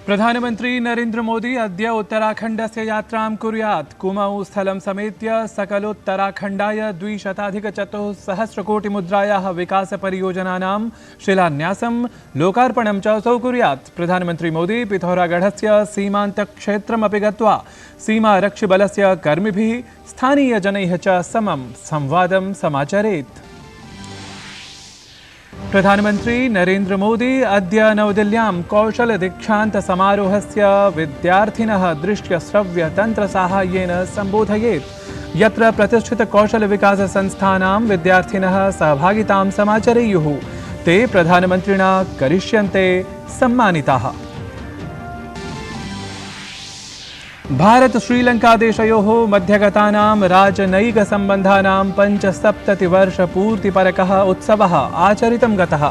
प्रधानमंत्री नरेंद्र मोदी अद्य उत्तराखण्डस्य यात्रां कुर्यात्। कुमाऊं स्थलं समेत्य सकलोत्तराखण्डाय 200-400-कोटिमुद्रायाः विकासपरियोजनानां शिलान्यासं लोकार्पणं च असौ कुर्यात्। प्रधानमंत्री मोदी पिथौरागढ़स्य सीमान्तक्षेत्रमपि गत्वा सीमारक्षिबलस्य कर्मिभिः स्थानीयजनैः च समं संवादं समाचरेत्। प्रधानमंत्री नरेंद्र मोदी अद्य नवदिल्ल्यां कौशल दीक्षांत समारोहस्य विद्यार्थिनः दृश्यश्रव्यतन्त्रसाहाय्येन सम्बोधयेत्, यत्र प्रतिष्ठित कौशल विकास संस्थानां विद्यार्थिनः सहभागितां समाचरेयुः। ते प्रधानमन्त्रिणा करिष्यन्ते सम्मानिताः। भारत श्रीलंका देशयोः मध्यगतानां राजनयिकसम्बन्धानां 75-वर्षपूर्तिपरकः उत्सवः आचरितं गतः।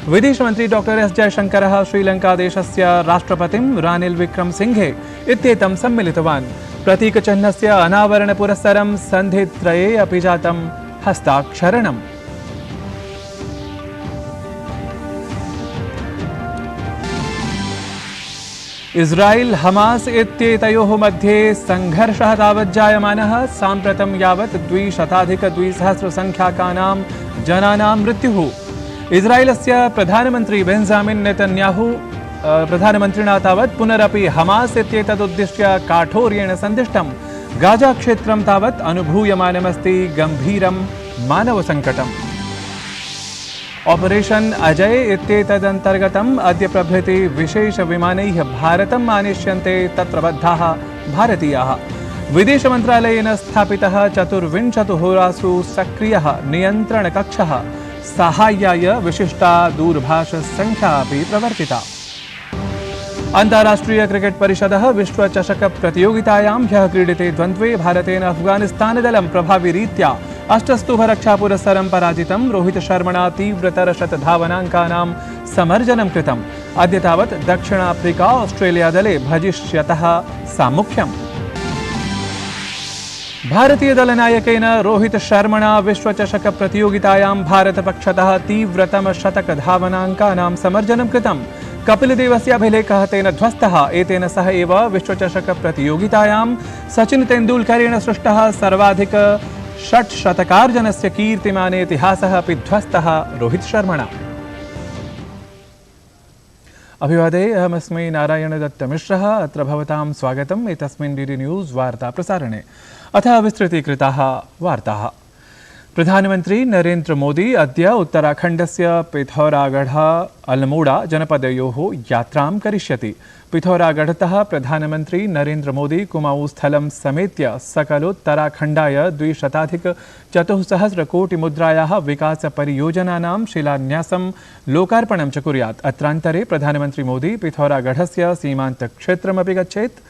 विदेशमन्त्री डॉक्टर एस जयशंकरः श्रीलंकादेशस्य राष्ट्रपतिं रानिल विक्रमसिंघे इत्येतं सम्मिलितवान्। प्रतीकचिह्नस्य अनावरणपुरस्सरं सन्धित्रये अपि जातं हस्ताक्षरणम्। इस्राएल हमास इत्येतयोः मध्ये संघर्षः तावत् जायमानः। साम्प्रतं यावत् 200-200 संख्याकानां जनानां मृत्युः। इस्राएलस्य प्रधानमन्त्री बेंजामिन नेतन्याहू प्रधानमन्त्रिणा तावत् पुनरपि हमास इत्येतदुद्दिश्य काठोर्येण सन्दिष्टम्। गाजा क्षेत्रं तावत् अनुभूयमानमस्ति गम्भीरं मानवसङ्कटम्। ऑपरेशन अजय इत्येतदन्तर्गतम् अद्य प्रभृति विशेषविमानैः भारतम् आनेष्यन्ते तत्र बद्धाः भारतीयाः। विदेशमन्त्रालयेन स्थापितः 24 होरासु सक्रियः नियन्त्रणकक्षः। साहाय्याय विशिष्टा दूरभाषसङ्ख्या अपि प्रवर्तिता। अन्ताराष्ट्रिय क्रिकेट परिषदः विश्वचषक प्रतियोगितायां ह्यः क्रीडिते द्वन्द्वे भारतेन अफगानिस्तानदलं प्रभाविरीत्या 8-स्तुभरक्षापुरस्सरं पराजितं। रोहित शर्मणा तीव्रतरशतधावनाङ्कानां समर्जनं कृतम्। अद्य तावत् दक्षिणाफ्रिका ऑस्ट्रेलिया दले भजिष्यतः साम्मुख्यम्। भारतीय दलनायकेन रोहित शर्मणा विश्वचषक प्रतियोगितायां भारतपक्षतः तीव्रतमशतकधावनाङ्कानां समर्जनं कृतम्। कपिलदेवस्य अभिलेखः तेन ध्वस्तः। एतेन सह एव विश्वचषक प्रतियोगितायां सचिन तेन्दुलकरेण सृष्टः सर्वाधिक षट्शतकार्जनस्य कीर्तिमाने इतिहासः अपि ध्वस्तः रोहित शर्मणा। अभिवादे, अहमस्मि नारायणदत्तमिश्रः। अत्र भवतां स्वागतम् एतस्मिन् डीडी न्यूज़ वार्ता प्रसारणे। अथ विस्तृतीकृताः वार्ताः। प्रधानमंत्री नरेंद्र मोदी अद्य उत्तराखण्डस्य पिथौरागढ़ अल्मोड़ा जनपदयोः यात्रां करिष्यति। पिथौरागढ़तः प्रधानमंत्री नरेंद्र मोदी कुमाऊं स्थलं समेत्य सकलोत्तराखण्डाय 200-400-कोटिमुद्रायाः विकासपरियोजनानां शिलान्यासं लोकार्पणं च कुर्यात्। अत्रान्तरे प्रधानमंत्री मोदी पिथौरागढ़स्य सीमान्तक्षेत्रमपि गच्छेत्।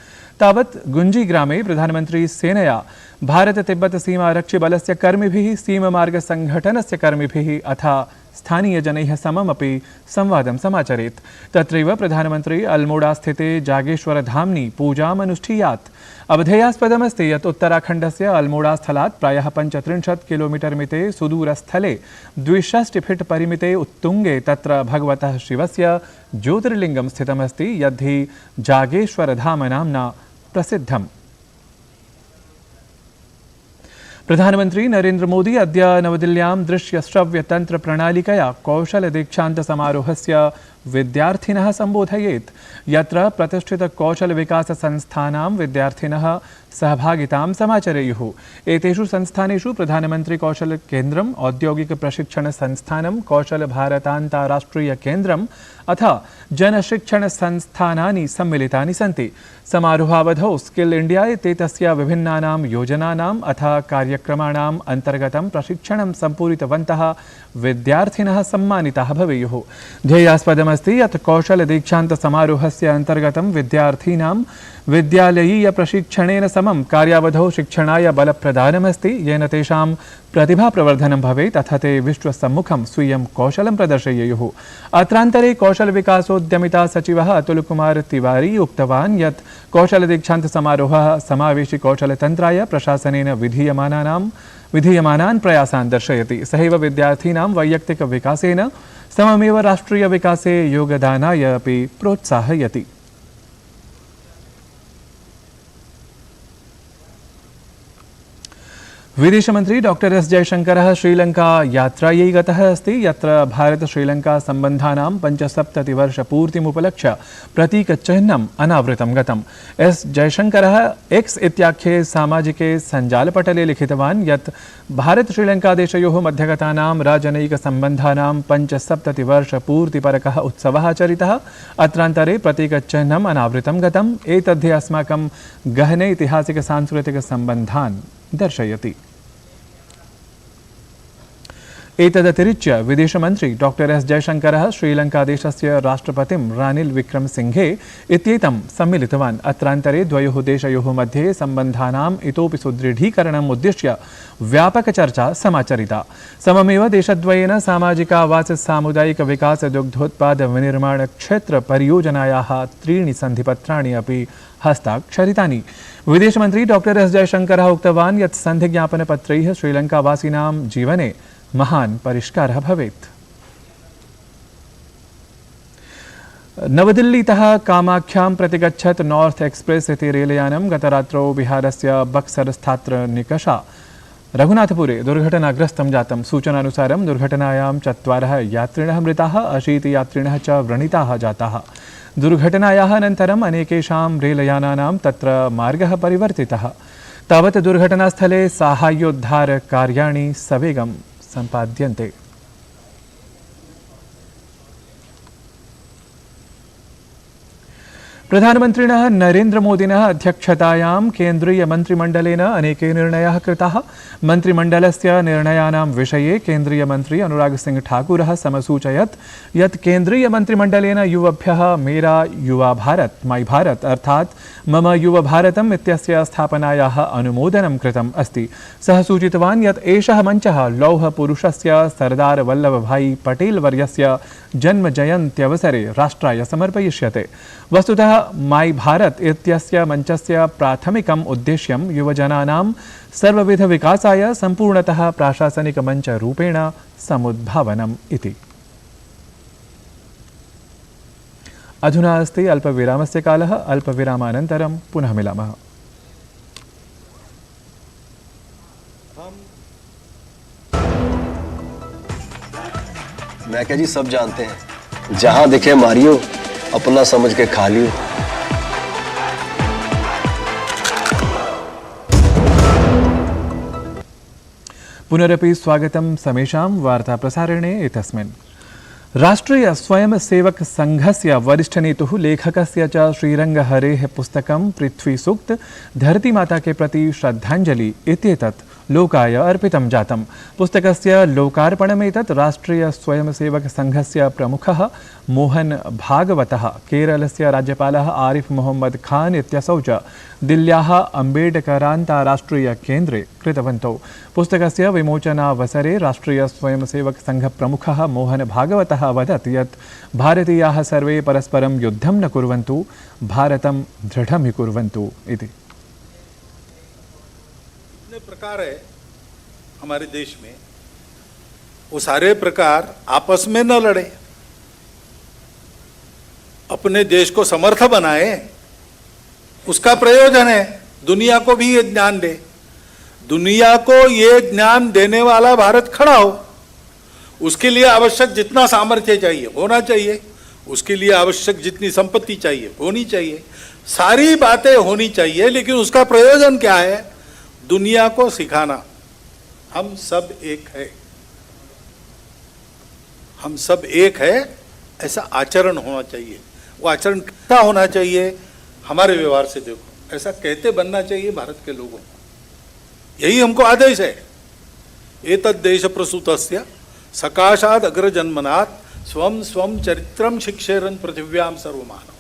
तावत् गुंजी ग्रामे प्रधानमंत्री सेनया भारत तिब्बत सीमारक्षिबलस्य कर्मिभिः, सीममार्गसङ्घटनस्य कर्मिभिः अथ स्थानीयजनैः सममपि संवादं समाचरेत्। तत्रैव प्रधानमंत्री अल्मोड़ा स्थिते जागेश्वरधाम्नि पूजामनुष्ठीयात्। अवधेयास्पदमस्ति यत् उत्तराखण्डस्य अल्मोड़ा स्थलात् प्रायः 35 किलोमीटर मिते सुदूरस्थले 62 फीट परिमिते उत्तुङ्गे तत्र भगवतः शिवस्य ज्योतिर्लिङ्गं स्थितमस्ति, यद्धि जागेश्वरधाम नाम्ना प्रसिद्धम्। प्रधानमंत्री नरेंद्र मोदी अद्य नवदिल्ल्यां दृश्यश्रव्यतन्त्रप्रणालिकया कौशल दीक्षांत समारोहस्य विद्यार्थिनः सम्बोधयेत्, यत्र प्रतिष्ठित कौशल विकास संस्थानां विद्यार्थिनः सहभागितां समाचरेयुः। एतेषु संस्थानेषु प्रधानमंत्री कौशल केन्द्रम्, औद्योगिक प्रशिक्षण संस्थानं, कौशल भारतान्ताराष्ट्रिय केन्द्रम् अथ जनशिक्षण संस्थानानि सम्मिलितानि सन्ति। समारोहावधौ स्किल इंडिया इत्येतस्य विभिन्नानां योजनानाम् अथ कार्यक्रमाणाम् अन्तर्गतं प्रशिक्षणं सम्पूरितवन्तः विद्यार्थिनः सम्मानिताः भवेयुः। ध्येयास्पदमस्ति यत् कौशल दीक्षांत समारोहस्य अन्तर्गतं विद्यार्थीनां विद्यालयीय प्रशिक्षणेन समं कार्यावधौ शिक्षणाय बलप्रदानमस्ति, येन तेषां प्रतिभाप्रवर्धनं भवेत् अथ ते विश्वसम्मुखं स्वीयं कौशलं प्रदर्शयेयुः। अत्रान्तरे कौशल विकासोद्यमिता सचिवः अतुल कुमार तिवारी उक्तवान् यत् कौशल दीक्षांत समारोहः समावेशि कौशलतन्त्राय प्रशासनेन विधीयमानान् प्रयासान् दर्शयति। सहैव विद्यार्थीनां वैयक्तिक विकासेन सममेव राष्ट्रीय विकासे योगदानाय अपि प्रोत्साहयति। विदेश मंत्री डॉक्टर एस जयशंकरः श्रीलंका यात्रायै गतः अस्ति, यत्र भारत श्रीलंका सम्बन्धानां 75-वर्षपूर्तिमुपलक्ष्य प्रतीकचिह्नम् अनावृतं गतम्। एस जयशंकरः एक्स इत्याख्ये सामाजिके सञ्जालपटले लिखितवान् यत् भारत श्रीलंका देशयोः मध्यगतानां राजनयिकसम्बन्धानां 75-वर्षपूर्तिपरकः उत्सवः आचरितः। अत्रान्तरे प्रतीकचिह्नम् अनावृतं गतम्। एतद्धि अस्माकं गहने ऐतिहासिक-सांस्कृतिकसम्बन्धान् दर्शयति। एतदतिरिच्य विदेशमन्त्री डॉक्टर एस जयशंकरः श्रीलङ्कादेशस्य राष्ट्रपतिं रानिल विक्रमसिंघे इत्येतं सम्मिलितवान्। अत्रान्तरे द्वयोः देशयोः मध्ये सम्बन्धानाम् इतोपि सुदृढीकरणम् उद्दिश्य व्यापकचर्चा समाचरिता। सममेव देशद्वयेन सामाजिकावास सामुदायिक विकास दुग्धोत्पाद विनिर्माण क्षेत्र परियोजनायाः 3 सन्धिपत्राणि अपि हस्ताक्षरितानि। विदेशमन्त्री डॉक्टर एस जयशंकरः उक्तवान् यत् सन्धिज्ञापनपत्रैः श्रीलङ्कावासिनां जीवने महान् परिष्कारः भवेत्। नवदिल्लीतः कामाख्यां प्रतिगच्छत् नॉर्थ एक्सप्रेस इति रेलयानं गतरात्रौ बिहारस्य बक्सर स्थात्रनिकषा रघुनाथपुरे दुर्घटनाग्रस्तं जातं। सूचनानुसारं दुर्घटनायां 4 यात्रिणः मृताः, 80 यात्रिणः च व्रणिताः जाताः। दुर्घटनायाः अनन्तरम् अनेकेषां रेलयानानां तत्र मार्गः परिवर्तितः। तावत् दुर्घटनास्थले साहाय्योद्धारकार्याणि सवेगं सम्पाद्यन्ते। प्रधानमन्त्रिणः नरेन्द्रमोदिनः अध्यक्षतायां केन्द्रीयमन्त्रिमण्डलेन अनेके निर्णयाः कृताः। मन्त्रिमण्डलस्य निर्णयानां विषये केन्द्रीयमन्त्री अनुराग सिंह ठाकुरः समसूचयत् यत् केन्द्रीयमन्त्रिमण्डलेन युवभ्यः मेरा युवा भारत माई भारत अर्थात् मम युवभारतम् इत्यस्य स्थापनायाः अनुमोदनं कृतम् अस्ति। सः सूचितवान् यत् एषः मञ्चः लौहपुरुषस्य सरदार वल्लभभाई पटेल वर्यस्य जन्मजयन्त्यवसरे राष्ट्राय समर्पयिष्यते। वस्तुतः माई भारत इत्यस्य मञ्चस्य प्राथमिकम् उद्देश्यं युवजनानां सर्वविधविकासाय सम्पूर्णतः प्राशासनिकमञ्चरूपेण समुद्भावनम् इति। अधुना अस्ति अल्पविरामस्य कालः। अल्पविरामानन्तरं पुनः मिलामः। मैं क्या जी सब जानते हैं, जहां दिखे मारियो, अपना समझ के खा लियो। पुनरपि स्वागतं समेषां वार्ता प्रसारणे एतस्मिन्। राष्ट्रीय स्वयंसेवक संघस्य वरिष्ठनेतुः लेखकस्य च श्रीरङ्गहरेः पुस्तकं पृथ्वीसूक्त धरतीमाता के प्रति श्रद्धाञ्जलि इत्येतत् लोकाय अर्पितं जातम्। पुस्तकस्य लोकार्पणमेतत् राष्ट्रीय स्वयंसेवक संघस्य प्रमुखः मोहन भागवतः, केरलस्य राज्यपालः आरिफ मोहम्मद खान इत्यसौ च दिल्ल्याः अम्बेडकरान्ताराष्ट्रीय केन्द्रे कृतवन्तौ। पुस्तकस्य विमोचनावसरे राष्ट्रीय स्वयंसेवक संघ प्रमुखः मोहन भागवतः अवदत् यत् भारतीयाः सर्वे परस्परं युद्धं न कुर्वन्तु, भारतं दृढं हि कुर्वन्तु इति। प्रकार है हमारे देश में, वो सारे प्रकार आपस में न लड़े, अपने देश को समर्थ बनाए, उसका प्रयोजन है। दुनिया को भी ये ज्ञान दे, दुनिया को ये ज्ञान देने वाला भारत खड़ा हो। उसके लिए आवश्यक जितना सामर्थ्य चाहिए होना चाहिए, उसके लिए आवश्यक जितनी संपत्ति चाहिए होनी चाहिए, सारी बातें होनी चाहिए। लेकिन उसका प्रयोजन क्या है? दुनिया को सिखाना हम सब एक है, हम सब एक है, ऐसा आचरण होना चाहिए। वो आचरण क्या होना चाहिए? हमारे व्यवहार से देखो, ऐसा कहते बनना चाहिए भारत के लोगों को। यही हमको आदेश है। एतद् देश प्रसूतस्य सकाशाद अग्रजन्मनात् स्वं स्वं चरित्रं शिक्षेरन् पृथिव्यां सर्वमानव।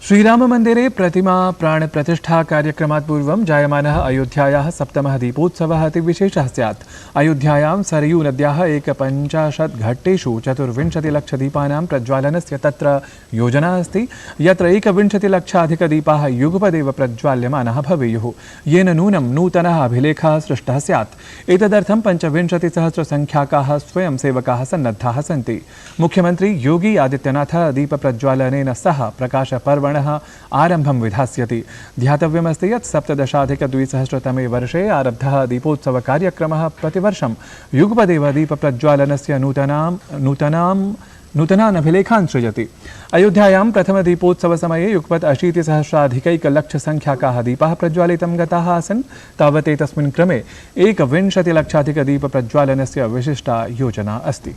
श्रीराम मंदिरे प्रतिमा प्राण प्रतिष्ठा कार्यक्रमात् पूर्वं जायमानः अयोध्यायाः 7मः दीपोत्सवः अतिविशेषः स्यात्। अयोध्यायां सरयू नद्याः 51 घट्टेषु 24 लक्षदीपानां प्रज्वालनस्य तत्र योजना अस्ति, यत्र 21 लक्षाधिकदीपाः युगपदेव प्रज्वाल्यमानाः भवेयुः, येन नूनं नूतनः अभिलेखः सृष्टः स्यात्। एतदर्थं 25,000 संख्याकाः स्वयंसेवकाः सन्नद्धाः सन्ति। मुख्यमंत्री योगी आदित्यनाथः दीपप्रज्वालनेन सह प्रकाशपर्वणः निर्माणः आरम्भं विधास्यति। ध्यातव्यमस्ति यत् 17-द्विसहस्रतमे वर्षे आरब्धः दीपोत्सवकार्यक्रमः प्रतिवर्षं युगपदेव दीपप्रज्वालनस्य नूतनानभिलेखान् सृजति। अयोध्यायां प्रथमदीपोत्सवसमये युगपत् 80,000,000-संख्याकाः दीपाः प्रज्वालितं गताः आसन्। तावदेतस्मिन् क्रमे 21,00,000-दीपप्रज्वालनस्य विशिष्टा योजना अस्ति।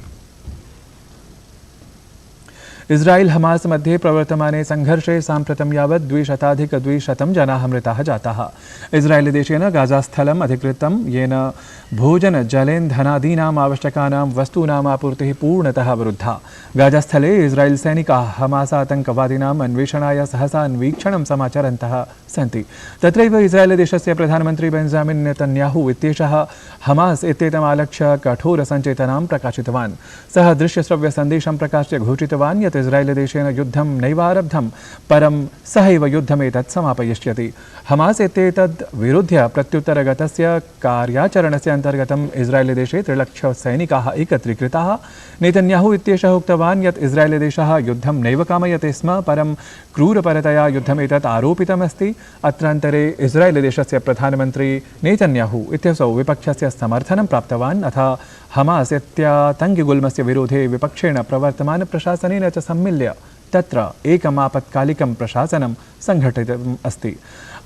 इस्राएल हमास मध्ये प्रवर्तमाने संघर्षे साम्प्रतं यावत् 200,200 जनाः मृताः जाताः। इस्राएलदेशेन गाजास्थलम् अधिकृतं, येन भोजन जलेन्धनादीनाम् आवश्यकानां वस्तूनाम् आपूर्तिः पूर्णतः अवरुद्धा। गाजास्थले इस्राएल सैनिकाः हमास आतङ्कवादिनाम् अन्वेषणाय सहसा अन्वीक्षणं समाचरन्तः सन्ति। तत्रैव इस्राएलदेशस्य प्रधानमन्त्री बेंजामिन् नेतन्याहू इत्येषः हमास इत्येतमालक्ष्य कठोरसञ्चेतनां प्रकाशितवान्। सः दृश्यश्रव्यसन्देशं प्रकाश्य घोषितवान् यत् इस्राएलदेशेन युद्धं नैवारब्धं, परं सहैव युद्धमेतत् समापयिष्यति। हमास इत्येतद् विरुध्य प्रत्युत्तरगतस्य कार्याचरणस्य अन्तर्गतम् इस्राएलदेशे 3,00,000 सैनिकाः एकत्रीकृताः। नेतन्याहू इत्येषः उक्तवान् यत् इस्राएलदेशः युद्धं नैव कामयते स्म, परं क्रूरपरतया युद्धमेतत् आरोपितमस्ति। अत्रान्तरे इस्राएलदेशस्य प्रधानमन्त्री नेतन्याहू इत्यसौ विपक्षस्य समर्थनं प्राप्तवान्। अथ हमास इत्यातङ्किगुल्मस्य विरोधे विपक्षेण प्रवर्तमानप्रशासनेन च सम्मिल्य तत्र एकम् आपत्कालिकं प्रशासनं सङ्घटितम् अस्ति।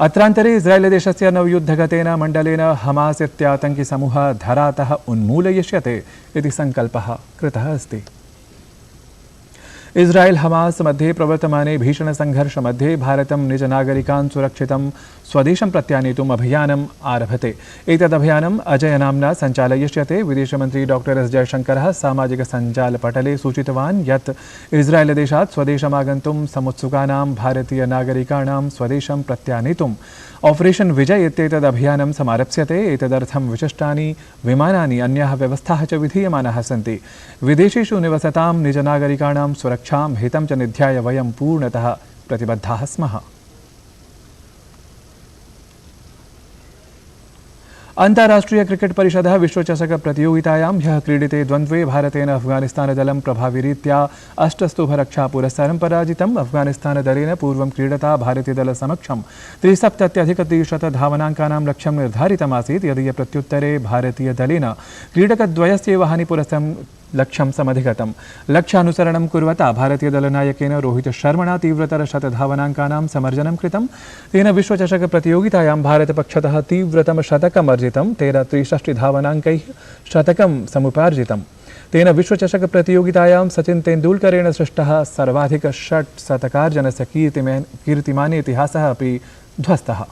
अत्रान्तरे इस्राएलदेशस्य नवयुद्धगतेन मण्डलेन हमास इत्यातङ्किसमूहः धरातः उन्मूलयिष्यते इति सङ्कल्पः कृतः अस्ति। इस्राएल हमास मध्ये प्रवर्तमाने भीषणसङ्घर्षमध्ये भारतं निजनागरिकान् सुरक्षितं स्वदेशं प्रत्यानेतुम् अभियानम् आरभते। एतदभियानम् अजय नाम्ना सञ्चालयिष्यते। विदेशमन्त्री डॉक्टर एस जयशङ्करः सामाजिकसञ्जालपटले सूचितवान् यत् इस्राएलदेशात् स्वदेशमागन्तुं समुत्सुकानां भारतीयनागरिकाणां स्वदेशं प्रत्यानेतुम् ऑपरेशन विजय इत्येतद् अभियानं समारप्स्यते। एतदर्थं विशिष्टानि विमानानि, अन्याः व्यवस्थाः च विधीयमानाः सन्ति। विदेशेषु निवसतां निजनागरिकाणां सुरक्षां हितं च निध्याय वयं पूर्णतः प्रतिबद्धाः स्मः। अन्ताराष्ट्रीय क्रिकेट परिषदः विश्वचषक प्रतियोगितायां ह्यः क्रीडिते द्वन्द्वे भारतेन अफगानिस्तानदलं प्रभाविरीत्या 8 स्तुभरक्षापुरस्सरं पराजितम्। अफगानिस्तानदलेन पूर्वं क्रीडता भारतीयदलसमक्षं 73,300 धावनाङ्कानां लक्ष्यं निर्धारितमासीत्। यदि प्रत्युत्तरे भारतीयदलेन क्रीडकद्वयस्यैव हानिपुरस्सरं लक्ष्यं समधिगतं। लक्ष्यानुसरणं कुर्वता भारतीयदलनायकेन रोहित शर्मणा तीव्रतर शतधावनाङ्कानां समर्जनं कृतं। तेन विश्वचषक प्रतियोगितायां भारतपक्षतः तीव्रतम शतकम् अर्जितं। 13,63 धावनाङ्कैः शतकं समुपार्जितं। तेन विश्वचषक प्रतियोगितायां सचिन तेन्दुलकरेण सृष्टः सर्वाधिक षट् शतकार्जनस्य कीर्तिमाने इतिहासः अपि ध्वस्तः।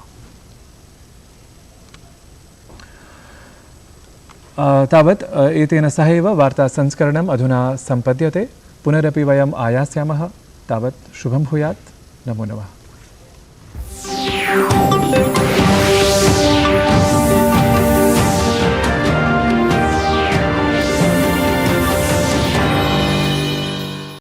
तावत् एतेन सहैव वार्तासंस्करणम् अधुना सम्पद्यते। पुनरपि वयम् आयास्यामः। तावत् शुभं भूयात्। नमो नमः।